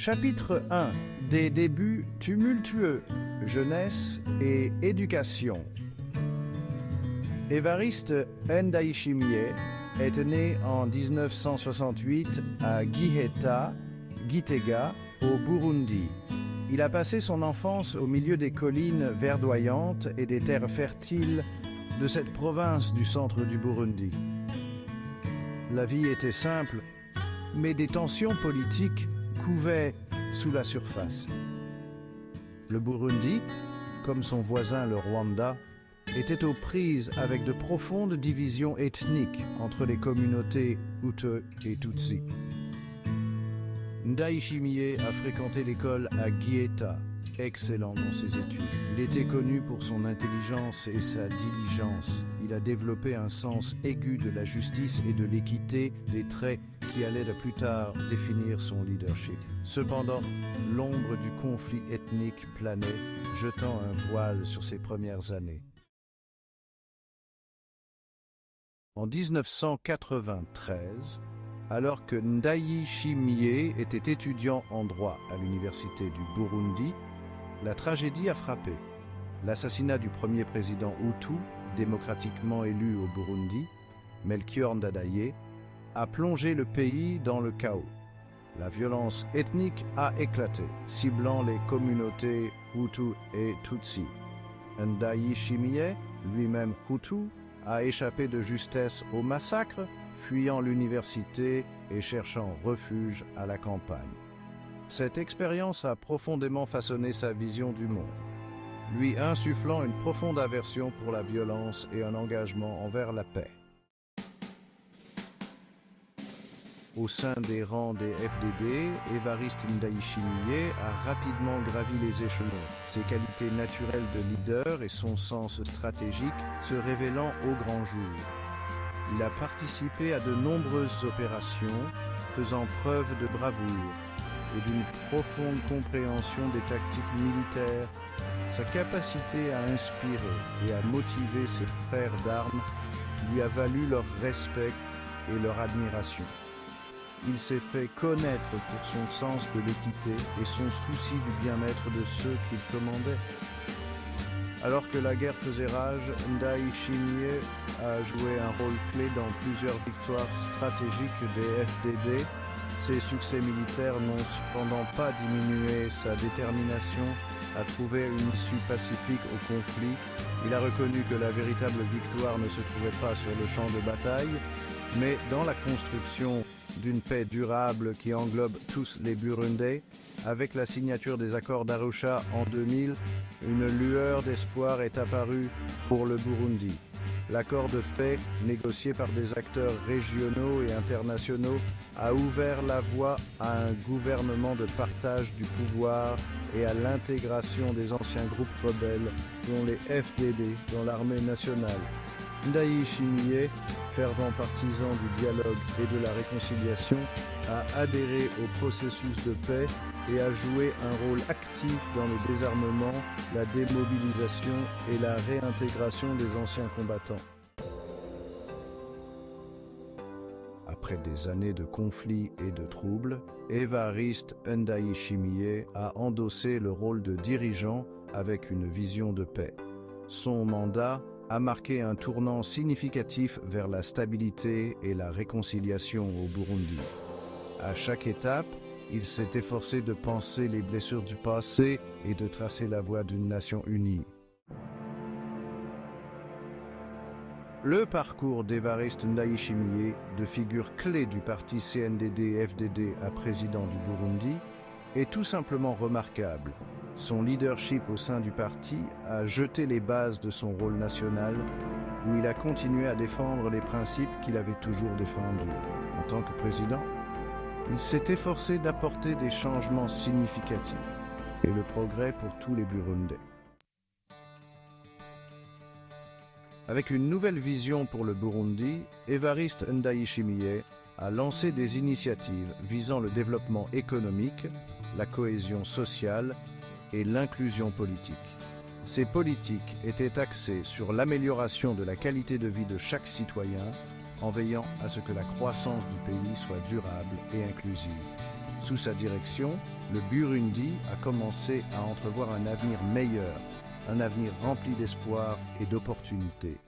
Chapitre 1. Des débuts tumultueux, jeunesse et éducation. Évariste Ndayishimiye est né en 1968 à Gitega, au Burundi. Il a passé son enfance au milieu des collines verdoyantes et des terres fertiles de cette province du centre du Burundi. La vie était simple, mais des tensions politiques couvaient sous la surface. Le Burundi, comme son voisin le Rwanda, était aux prises avec de profondes divisions ethniques entre les communautés Hutu et Tutsi. Ndayishimiye a fréquenté l'école à Gieta, excellent dans ses études. Il était connu pour son intelligence et sa diligence. Il a développé un sens aigu de la justice et de l'équité, des traits qui allaient de plus tard définir son leadership. Cependant, l'ombre du conflit ethnique planait, jetant un voile sur ses premières années. En 1993, alors que Ndayishimiye était étudiant en droit à l'université du Burundi, la tragédie a frappé. L'assassinat du premier président Hutu, démocratiquement élu au Burundi, Melchior Ndadaye, a plongé le pays dans le chaos. La violence ethnique a éclaté, ciblant les communautés Hutu et Tutsi. Ndayishimiye, lui-même Hutu, a échappé de justesse au massacre, fuyant l'université et cherchant refuge à la campagne. Cette expérience a profondément façonné sa vision du monde, lui insufflant une profonde aversion pour la violence et un engagement envers la paix. Au sein des rangs des FDD, Évariste Ndayishimiye a rapidement gravi les échelons, ses qualités naturelles de leader et son sens stratégique se révélant au grand jour. Il a participé à de nombreuses opérations, faisant preuve de bravoure et d'une profonde compréhension des tactiques militaires. Sa capacité à inspirer et à motiver ses frères d'armes lui a valu leur respect et leur admiration. Il s'est fait connaître pour son sens de l'équité et son souci du bien-être de ceux qu'il commandait. Alors que la guerre faisait rage, Ndayishimiye a joué un rôle clé dans plusieurs victoires stratégiques des FDD. Ses succès militaires n'ont cependant pas diminué sa détermination à trouver une issue pacifique au conflit. Il a reconnu que la véritable victoire ne se trouvait pas sur le champ de bataille, mais dans la construction d'une paix durable qui englobe tous les Burundais. Avec la signature des accords d'Arusha en 2000, une lueur d'espoir est apparue pour le Burundi. L'accord de paix, négocié par des acteurs régionaux et internationaux, a ouvert la voie à un gouvernement de partage du pouvoir et à l'intégration des anciens groupes rebelles, dont les FDD, dans l'armée nationale. Ndayishimiye, fervent partisan du dialogue et de la réconciliation, a adhéré au processus de paix et a joué un rôle actif dans le désarmement, la démobilisation et la réintégration des anciens combattants. Après des années de conflits et de troubles, Évariste Ndayishimiye a endossé le rôle de dirigeant avec une vision de paix. Son mandat a marqué un tournant significatif vers la stabilité et la réconciliation au Burundi. À chaque étape, il s'est efforcé de panser les blessures du passé et de tracer la voie d'une nation unie. Le parcours d'Évariste Ndayishimiye, de figure clé du parti CNDD-FDD à président du Burundi, est tout simplement remarquable. Son leadership au sein du parti a jeté les bases de son rôle national, où il a continué à défendre les principes qu'il avait toujours défendus. En tant que président, il s'est efforcé d'apporter des changements significatifs et le progrès pour tous les Burundais. Avec une nouvelle vision pour le Burundi, Évariste Ndayishimiye a lancé des initiatives visant le développement économique, la cohésion sociale et l'inclusion politique. Ces politiques étaient axées sur l'amélioration de la qualité de vie de chaque citoyen, en veillant à ce que la croissance du pays soit durable et inclusive. Sous sa direction, le Burundi a commencé à entrevoir un avenir meilleur, un avenir rempli d'espoir et d'opportunités.